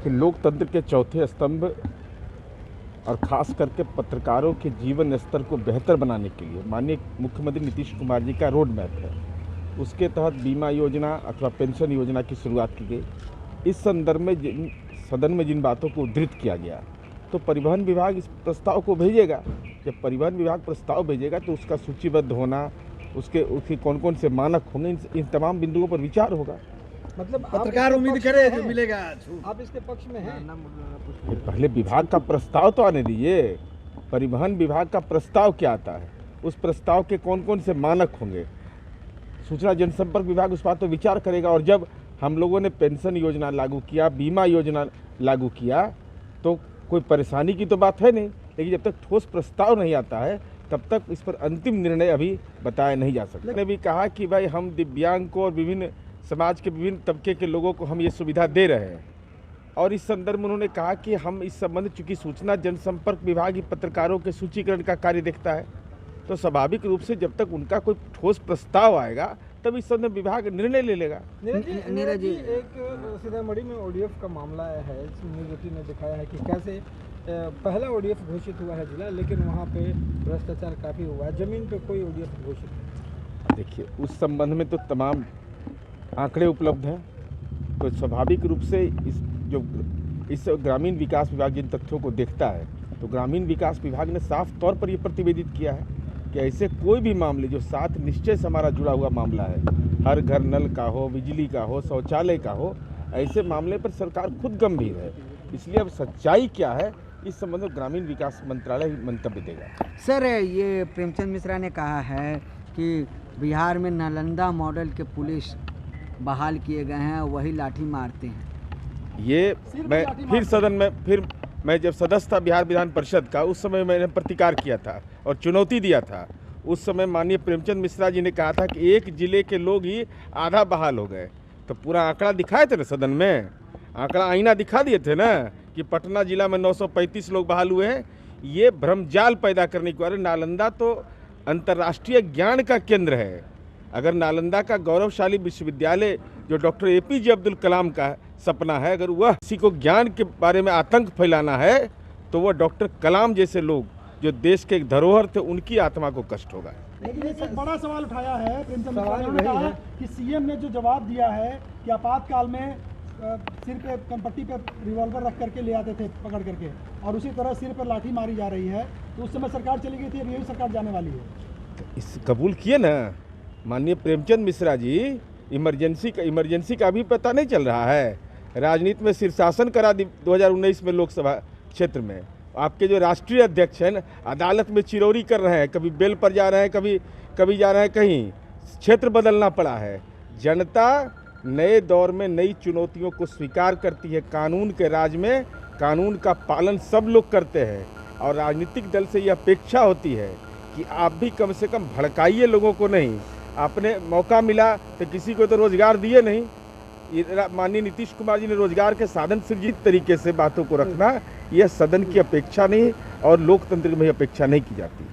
देखिए, लोकतंत्र के चौथे स्तंभ और ख़ास करके पत्रकारों के जीवन स्तर को बेहतर बनाने के लिए माननीय मुख्यमंत्री नीतीश कुमार जी का रोड मैप है। उसके तहत बीमा योजना अथवा पेंशन योजना की शुरुआत की गई। इस संदर्भ में सदन में जिन बातों को उद्धृत किया गया, तो परिवहन विभाग इस प्रस्ताव को भेजेगा। जब परिवहन विभाग प्रस्ताव भेजेगा तो उसका सूचीबद्ध होना, उसके कौन कौन से मानक होंगे, इन तमाम बिंदुओं पर विचार होगा। मतलब पत्रकार उम्मीद करे जो मिलेगा। आप इसके पक्ष में हैं? पहले विभाग का प्रस्ताव तो आने दीजिए। परिवहन विभाग का प्रस्ताव क्या आता है, उस प्रस्ताव के कौन कौन से मानक होंगे, सूचना जनसंपर्क विभाग उस बात पर विचार करेगा। और जब हम लोगों ने पेंशन योजना लागू किया, बीमा योजना लागू किया, तो कोई परेशानी की तो बात है नहीं, लेकिन जब तक ठोस प्रस्ताव नहीं आता है तब तक इस पर अंतिम निर्णय अभी बताया नहीं जा सकता। मैंने भी कहा कि भाई हम दिव्यांग को और विभिन्न समाज के विभिन्न तबके के लोगों को हम ये सुविधा दे रहे हैं। और इस संदर्भ में उन्होंने कहा कि हम इस संबंध चूँकि सूचना जनसंपर्क विभाग ही पत्रकारों के सूचीकरण का कार्य देखता है, तो स्वाभाविक रूप से जब तक उनका कोई ठोस प्रस्ताव आएगा तब इस संदर्भ विभाग निर्णय ले लेगा। नीरज जी, एक सीतामढ़ी में ओडीएफ का मामला है। न्यूज़ 18 ने दिखाया है कि कैसे पहला ओडीएफ घोषित हुआ है जिला, लेकिन वहाँ पे भ्रष्टाचार काफ़ी हुआ है, ज़मीन पे कोई ओडीएफ घोषित नहीं। देखिए, उस संबंध में तो तमाम आंकड़े उपलब्ध हैं। तो स्वाभाविक रूप से इस ग्रामीण विकास विभाग जिन तथ्यों को देखता है, तो ग्रामीण विकास विभाग ने साफ तौर पर यह प्रतिवेदित किया है कि ऐसे कोई भी मामले जो 7 निश्चय से हमारा जुड़ा हुआ मामला है, हर घर नल का हो, बिजली का हो, शौचालय का हो, ऐसे मामले पर सरकार खुद गंभीर है। इसलिए अब सच्चाई क्या है इस संबंध में ग्रामीण विकास मंत्रालय मंतव्य देगा। सर, ये प्रेमचंद मिश्रा ने कहा है कि बिहार में नालंदा मॉडल के पुलिस बहाल किए गए हैं, वही लाठी मारते हैं। ये मैं फिर सदन में मैं जब सदस्य था बिहार विधान परिषद का, उस समय मैंने प्रतिकार किया था और चुनौती दिया था। उस समय माननीय प्रेमचंद मिश्रा जी ने कहा था कि एक जिले के लोग ही आधा बहाल हो गए। तो पूरा आंकड़ा दिखाए थे ना सदन में, आंकड़ा आईना दिखा दिए थे ना कि पटना जिला में 935 लोग बहाल हुए हैं। ये भ्रमजाल पैदा करने के बारे, नालंदा तो अंतर्राष्ट्रीय ज्ञान का केंद्र है। अगर नालंदा का गौरवशाली विश्वविद्यालय जो डॉक्टर APJ अब्दुल कलाम का सपना है, अगर वह किसी को ज्ञान के बारे में आतंक फैलाना है, तो वह डॉक्टर कलाम जैसे लोग जो देश के एक धरोहर थे, उनकी आत्मा को कष्ट होगा। लेकिन एक बड़ा सवाल उठाया है प्रेमचंद मिश्रा ने, उन्होंने कहा कि सीएम ने जो जवाब दिया है कि आपातकाल में सिर पे कनपट्टी पे रिवॉल्वर रख करके ले आते थे पकड़ करके, और उसी तरह सिर पर लाठी मारी जा रही है, तो उस समय सरकार चली गई थी, अब यही सरकार जाने वाली है। इस कबूल किए ना माननीय प्रेमचंद मिश्रा जी। इमरजेंसी का भी पता नहीं चल रहा है। राजनीति में शीर्षासन करा 2019 में लोकसभा क्षेत्र में। आपके जो राष्ट्रीय अध्यक्ष हैं अदालत में चिरौरी कर रहे हैं, कभी बेल पर जा रहे हैं, कभी जा रहे हैं कहीं, क्षेत्र बदलना पड़ा है। जनता नए दौर में नई चुनौतियों को स्वीकार करती है। कानून के राज में कानून का पालन सब लोग करते हैं, और राजनीतिक दल से यह अपेक्षा होती है कि आप भी कम से कम भड़काइए लोगों को नहीं। आपने मौका मिला तो किसी को तो रोजगार दिए नहीं। माननीय नीतीश कुमार जी ने रोजगार के साधन सृजित तरीके से बातों को रखना, यह सदन की अपेक्षा नहीं और लोकतंत्र में अपेक्षा नहीं की जाती।